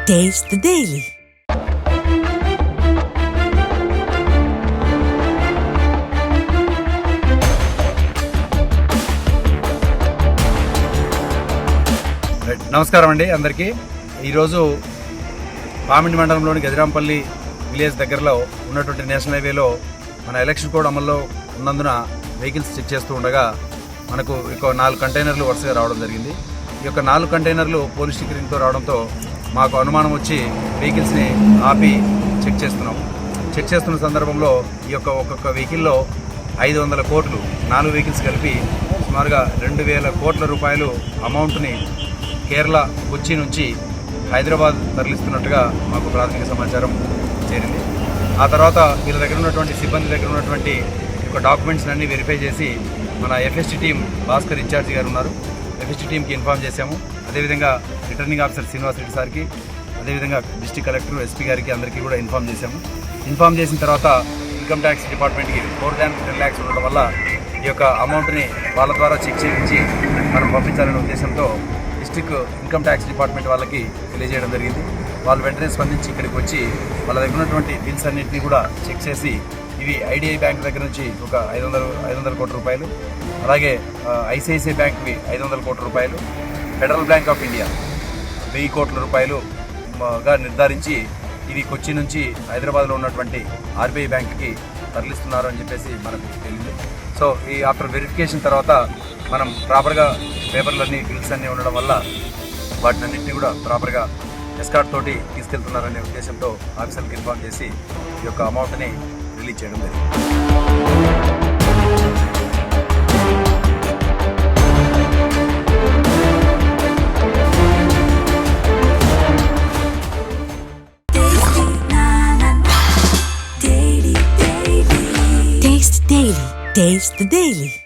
Taste the Daily. నమస్కారం అండి అందరికీ. ఈరోజు పామిడి మండలంలోని గదిరాంపల్లి విలేజ్ దగ్గరలో ఉన్నటువంటి నేషనల్ హైవేలో మన ఎలక్షన్ కోడ్ అమల్లో ఉన్నందున వెహికల్స్ చెక్ చేస్తూ ఉండగా మనకు ఇక 4 కంటైనర్లు వరుసగా రావడం జరిగింది. ఈ యొక్క 4 కంటైనర్లు పోలీస్ స్టిక్కరింగ్తో రావడంతో మాకు అనుమానం వచ్చి వెహికల్స్ని ఆపి చెక్ చేస్తున్నాము. చెక్ చేస్తున్న సందర్భంలో ఈ యొక్క ఒక్కొక్క వెహికల్లో 500 కోట్లు, 4 వెహికల్స్ కలిపి సుమారుగా 2000 కోట్ల రూపాయలు అమౌంట్ని కేరళ కొచ్చి నుంచి హైదరాబాద్ తరలిస్తున్నట్టుగా మాకు ప్రాథమిక సమాచారం చేరింది. ఆ తర్వాత వీళ్ళ దగ్గర ఉన్నటువంటి సిబ్బంది దగ్గర ఉన్నటువంటి యొక్క డాక్యుమెంట్స్ అన్నీ వెరిఫై చేసి మన ఎఫ్ఎస్టీ టీం భాస్కర్ ఇన్ఛార్జి గారు ఉన్నారు, ఎఫ్ఎస్టీ టీంకి ఇన్ఫామ్ చేశాము. అదేవిధంగా రిటర్నింగ్ ఆఫీసర్ శ్రీనివాస్ రెడ్డి సార్కి, అదేవిధంగా డిస్ట్రిక్ట్ కలెక్టర్, ఎస్పీ గారికి అందరికీ కూడా ఇన్ఫామ్ చేశాము. ఇన్ఫామ్ చేసిన తర్వాత ఇన్కమ్ ట్యాక్స్ డిపార్ట్మెంట్కి more than 10 lakhs ఉండడం వల్ల ఈ యొక్క అమౌంట్ని వాళ్ళ ద్వారా చెక్ చేయించి మనం పంపించాలనే ఉద్దేశంతో డిస్ట్రిక్ట్ ఇన్కమ్ ట్యాక్స్ డిపార్ట్మెంట్ వాళ్ళకి తెలియజేయడం జరిగింది. వాళ్ళు వెంటనే స్పందించి ఇక్కడికి వచ్చి వాళ్ళ దగ్గర ఉన్నటువంటి బిల్స్ అన్నింటినీ కూడా చెక్ చేసి ఇవి ఐడిఐ బ్యాంక్ దగ్గర నుంచి ఒక 500 కోట్ల రూపాయలు, అలాగే ఐసిఐసిఐ బ్యాంక్వి 500 కోట్ల రూపాయలు, ఫెడరల్ బ్యాంక్ ఆఫ్ ఇండియా 1000 కోట్ల రూపాయలుగా నిర్ధారించి ఇవి కొచ్చి నుంచి హైదరాబాద్లో ఉన్నటువంటి ఆర్బీఐ బ్యాంక్కి తరలిస్తున్నారు అని చెప్పేసి మనకు తెలియదు. సో ఈ ఆఫ్టర్ వెరిఫికేషన్ తర్వాత మనం ప్రాపర్గా పేపర్లన్నీ, బిల్స్ అన్నీ ఉండడం వల్ల వాటిని అన్నింటినీ కూడా ప్రాపర్గా ఎస్కార్ట్ తోటి తీసుకెళ్తున్నారనే ఉద్దేశంతో ఆఫీసర్కి ఇన్ఫార్మ్ చేసి ఈ యొక్క అమౌంట్ని రిలీజ్ చేయడం జరిగింది. Taste the Daily.